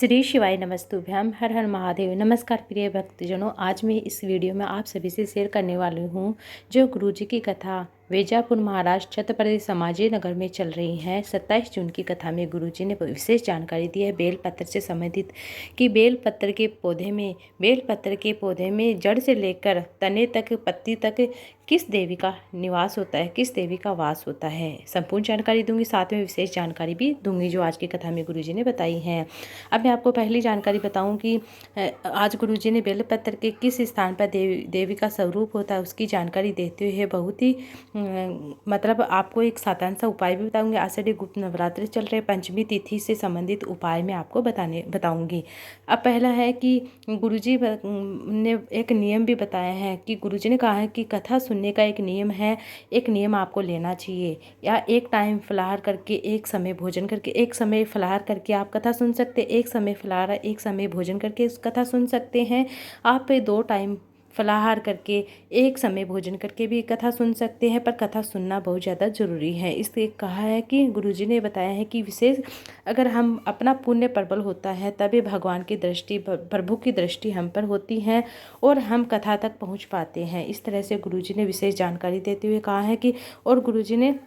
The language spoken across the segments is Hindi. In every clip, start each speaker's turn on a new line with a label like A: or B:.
A: श्री शिवाय नमस्तुभ्यम। हर हर महादेव। नमस्कार प्रिय भक्तजनों, आज मैं इस वीडियो में आप सभी से शेयर करने वाली हूँ जो गुरुजी की कथा वेजापुर महाराष्ट्र छत्रपति संभाजी नगर में चल रही है। 27 जून की कथा में गुरुजी ने विशेष जानकारी दी है बेलपत्र से संबंधित कि बेलपत्र के पौधे में जड़ से लेकर तने तक, पत्ती तक किस देवी का निवास होता है, किस देवी का वास होता है। संपूर्ण जानकारी दूंगी, साथ में विशेष जानकारी भी दूंगी जो आज की कथा में गुरुजी ने बताई है। अब मैं आपको पहली जानकारी बताऊं कि आज गुरुजी ने बेलपत्र के किस स्थान पर देवी का स्वरूप होता है उसकी जानकारी देते हुए बहुत ही मतलब आपको एक साधारण सा उपाय भी बताऊंगी। आषाढ़ी गुप्त नवरात्रि चल रहे, पंचमी तिथि से संबंधित उपाय मैं आपको बताऊंगी। अब पहला है कि गुरुजी ने एक नियम भी बताया है कि गुरुजी ने कहा है कि कथा सुनने का एक नियम है, एक नियम आपको लेना चाहिए। या एक टाइम फलाहार करके, एक समय भोजन करके, एक समय फलाहार करके आप कथा सुन सकते हैं, एक समय फलाहार, एक समय भोजन करके उस कथा सुन सकते हैं। आप 2 टाइम फलाहार करके, एक समय भोजन करके भी कथा सुन सकते हैं, पर कथा सुनना बहुत ज़्यादा ज़रूरी है। इसलिए कहा है कि गुरुजी ने बताया है कि विशेष अगर हम अपना पुण्य प्रबल होता है तभी भगवान की दृष्टि, प्रभु की दृष्टि हम पर होती है और हम कथा तक पहुंच पाते हैं। इस तरह से गुरुजी ने विशेष जानकारी देते हुए कहा है कि और गुरुजी ने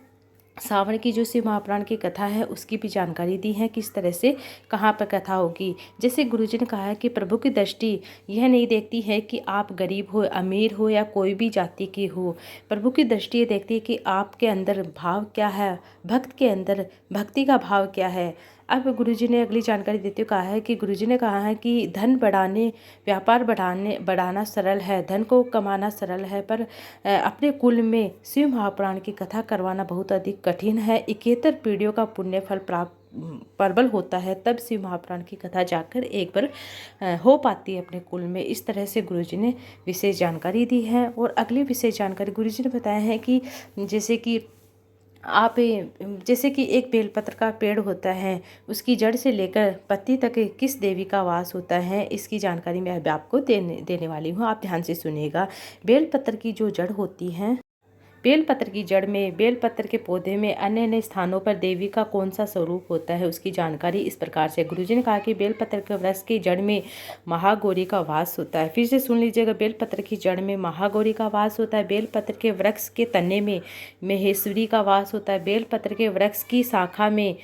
A: सावन की जो शिव महापुराण की कथा है उसकी भी जानकारी दी है, किस तरह से कहाँ पर कथा होगी। जैसे गुरुजी ने कहा है कि प्रभु की दृष्टि यह नहीं देखती है कि आप गरीब हो, अमीर हो या कोई भी जाति की हो। प्रभु की दृष्टि ये देखती है कि आपके अंदर भाव क्या है, भक्त के अंदर भक्ति का भाव क्या है। अब गुरुजी ने अगली जानकारी देते हुए कहा है कि गुरुजी ने कहा है कि धन बढ़ाने, व्यापार बढ़ाना सरल है, धन को कमाना सरल है, पर अपने कुल में शिव महापुराण की कथा करवाना बहुत अधिक कठिन है। 71 पीढ़ियों का पुण्य फल प्राप्त प्रबल होता है, तब शिव महापुराण की कथा जाकर एक बार हो पाती है अपने कुल में। इस तरह से गुरुजी ने विशेष जानकारी दी है। और अगली विशेष जानकारी गुरुजी ने बताया है कि जैसे कि एक बेलपत्र का पेड़ होता है, उसकी जड़ से लेकर पत्ती तक किस देवी का वास होता है, इसकी जानकारी मैं अब आपको देने वाली हूँ। आप ध्यान से सुनिएगा। बेलपत्र की जो जड़ होती है, बेलपत्र की जड़ में, बेलपत्र के पौधे में अन्य अन्य स्थानों पर देवी का कौन सा स्वरूप होता है उसकी जानकारी इस प्रकार से। गुरुजी ने कहा कि बेलपत्र के वृक्ष की जड़ में महागौरी का वास होता है। फिर से सुन लीजिएगा, बेलपत्र की जड़ में महागौरी का वास होता है। बेलपत्र के वृक्ष के तने में महेश्वरी का वास होता है। बेलपत्र के वृक्ष की शाखा में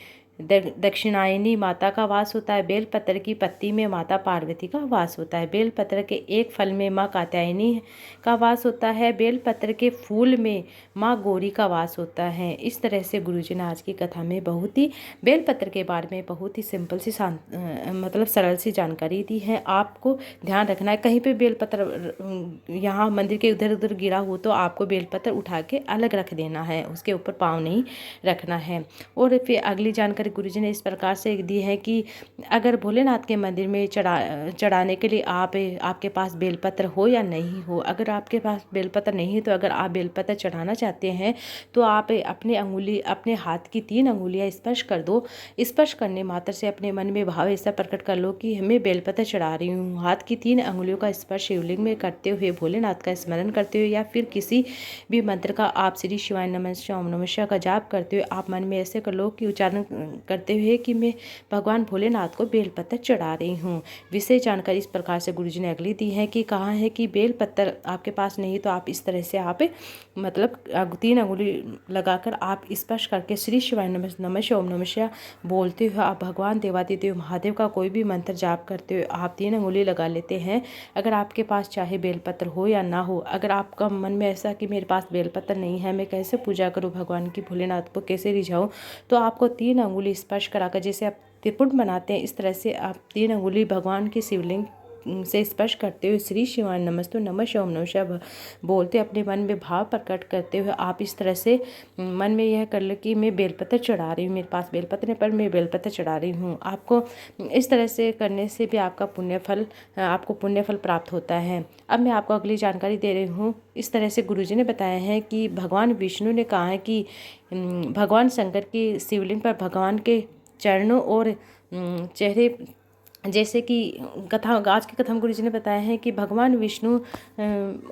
A: दक्षिणायनी माता का वास होता है। बेलपत्र की पत्ती में माता पार्वती का वास होता है। बेलपत्र के एक फल में माँ कात्यायनी का वास होता है। बेलपत्र के फूल में माँ गौरी का वास होता है। इस तरह से गुरुजी ने आज की कथा में बहुत ही बेलपत्र के बारे में बहुत ही सिंपल सी मतलब सरल सी जानकारी दी है। आपको ध्यान रखना है, कहीं पे बेलपत्र यहाँ मंदिर के उधर उधर गिरा हो तो आपको बेलपत्र उठा के अलग रख देना है, उसके ऊपर पाँव नहीं रखना है। और फिर अगली जानकारी गुरुजी ने इस प्रकार से दी है कि अगर भोलेनाथ के मंदिर में चढ़ाने के लिए आपके पास बेलपत्र हो या नहीं हो, अगर आपके पास बेलपत्र नहीं है तो अगर आप बेलपत्र चढ़ाना चाहते हैं तो आप अपने हाथ की 3 अंगुलियां स्पर्श कर दो। स्पर्श करने मात्र से अपने मन में भाव ऐसा प्रकट कर लो कि मैं बेलपत्र चढ़ा रही हूँ। हाथ की 3 अंगुलियों का स्पर्श शिवलिंग में करते हुए, भोलेनाथ का स्मरण करते हुए या फिर किसी भी मंत्र का आप श्री शिवाय नमः ओम नमः शिवाय का जाप करते हुए आप मन में ऐसे कर लो कि उच्चारण करते हुए कि मैं भगवान भोलेनाथ को बेलपत्र चढ़ा रही हूँ। विशेष जानकारी इस प्रकार से गुरुजी ने अगली दी है कि कहा है कि बेलपत्र आपके पास नहीं तो आप इस तरह से आप मतलब 3 अंगुली लगाकर आप स्पर्श करके श्री शिवाय नमः ओम नमः शिवाय बोलते हुए आप भगवान देवादिदेव महादेव का कोई भी मंत्र जाप करते हुए आप 3 अंगुली लगा लेते हैं। अगर आपके पास चाहे बेलपत्र हो या ना हो, अगर आपका मन में ऐसा कि मेरे पास बेलपत्र नहीं है, मैं कैसे पूजा करूँ भगवान की, भोलेनाथ को कैसे रिझाऊँ, तो आपको 3 अंगुली स्पर्श कराकर, जैसे आप त्रिपुट बनाते हैं इस तरह से आप 3 अंगुली भगवान के शिवलिंग से स्पर्श करते हुए श्री शिवाय नमस्तु नमः ओम नमः शिवाय बोलते अपने मन में भाव प्रकट करते हुए आप इस तरह से मन में यह कर लो कि मैं बेलपत्र चढ़ा रही हूँ, मेरे पास बेलपत्र नहीं पर मैं बेलपत्र चढ़ा रही हूँ। आपको इस तरह से करने से भी आपको पुण्य फल प्राप्त होता है। अब मैं आपको अगली जानकारी दे रही हूँ। इस तरह से गुरुजी ने बताया है कि भगवान विष्णु ने कहा है कि भगवान शंकर की शिवलिंग पर भगवान के चरणों और चेहरे, जैसे कि आज की कथा में गुरुजी ने बताया है कि भगवान विष्णु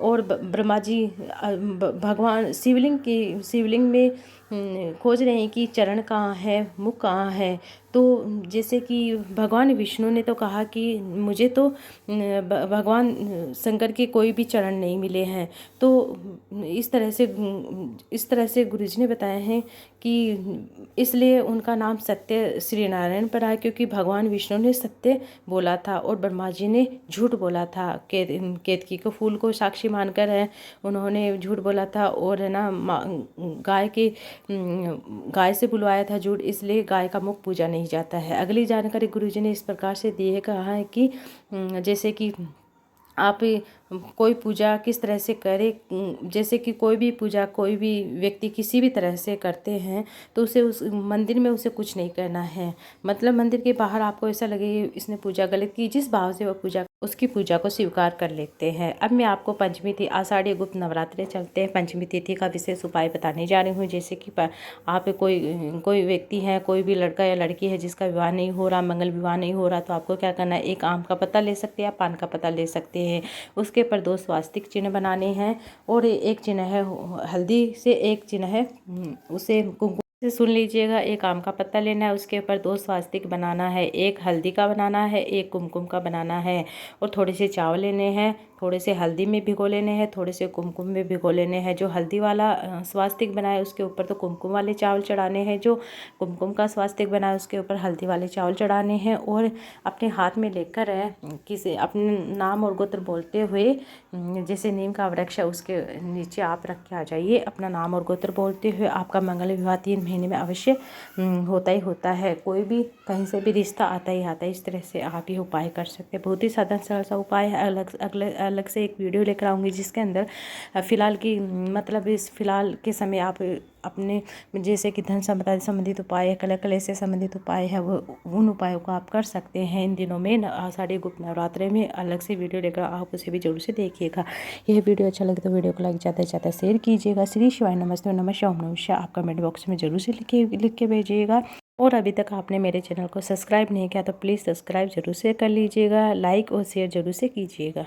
A: और ब्रह्मा जी भगवान शिवलिंग में खोज रहे हैं कि चरण कहाँ है, मुख कहाँ है। तो जैसे कि भगवान विष्णु ने तो कहा कि मुझे तो भगवान शंकर के कोई भी चरण नहीं मिले हैं। तो इस तरह से गुरुजी ने बताया है कि इसलिए उनका नाम सत्य श्री नारायण पर आया, क्योंकि भगवान विष्णु ने सत्य बोला था और ब्रह्मा जी ने झूठ बोला था। केतकी को फूल को साक्षी मानकर है उन्होंने झूठ बोला था, और है ना गाय से बुलवाया था झूठ, इसलिए गाय का मुख पूजा नहीं जाता है। अगली जानकारी गुरुजी ने इस प्रकार से दी है, कहा है कि जैसे कि आप कोई पूजा किस तरह से करें, जैसे कि कोई भी पूजा कोई भी व्यक्ति किसी भी तरह से करते हैं तो उसे उस मंदिर में उसे कुछ नहीं करना है। मतलब मंदिर के बाहर आपको ऐसा लगे इसने पूजा गलत की, जिस भाव से वह उसकी पूजा को स्वीकार कर लेते हैं। अब मैं आपको पंचमी तिथि आषाढ़ी गुप्त नवरात्रे चलते हैं, पंचमी तिथि का विशेष उपाय बताने जा रही हूँ। जैसे कि आप कोई व्यक्ति है, कोई भी लड़का या लड़की है जिसका विवाह नहीं हो रहा, मंगल विवाह नहीं हो रहा, तो आपको क्या करना है, एक आम का पत्ता ले सकते हैं या पान का पत्ता ले सकते हैं। उसके ऊपर 2 स्वास्तिक चिन्ह बनाने हैं और एक चिन्ह है हल्दी से, एक चिन्ह है उसे कुमकुम से। सुन लीजिएगा, एक आम का पत्ता लेना है, उसके ऊपर 2 स्वास्तिक बनाना है, एक हल्दी का बनाना है, एक कुमकुम का बनाना है, और थोड़े से चावल लेने हैं, थोड़े से हल्दी में भिगो लेने हैं, थोड़े से कुमकुम में भिगो लेने हैं। जो हल्दी वाला स्वास्तिक बनाए उसके ऊपर तो कुमकुम वाले चावल चढ़ाने हैं, जो कुमकुम का स्वास्तिक बनाए उसके ऊपर हल्दी वाले चावल चढ़ाने हैं। और अपने हाथ में लेकर किसी अपने नाम और गोत्र बोलते हुए, जैसे नीम का वृक्ष है उसके नीचे आप रख के आ जाइए, अपना नाम और गोत्र बोलते हुए। आपका मंगल विवाह 3 महीने में अवश्य होता ही होता है। कोई भी कहीं से भी रिश्ता आता ही आता है। इस तरह से आप ये उपाय कर सकते हैं। बहुत ही साधारण सरल सा उपाय है। अलग से एक वीडियो लेकर आऊँगी जिसके अंदर फ़िलहाल की मतलब इस फ़िलहाल के समय आप अपने जैसे कि धन संपदा से संबंधित उपाय है, कला से संबंधित उपाय है, वो उन उपायों को आप कर सकते हैं इन दिनों में। आषाढ़ी गुप्त नवरात्रे में अलग से वीडियो लेकर आप उसे भी जरूर से देखिएगा। यह वीडियो अच्छा लगे तो वीडियो को लाइक ज़्यादा से ज़्यादा शेयर कीजिएगा। श्री शिवाय नमस्ते, नमः शिवाय, ओम नमः शिवाय आप कमेंट बॉक्स में जरूर से लिख के भेजिएगा। और अभी तक आपने मेरे चैनल को सब्सक्राइब नहीं किया तो प्लीज़ सब्सक्राइब जरूर से कर लीजिएगा, लाइक और शेयर जरूर से कीजिएगा।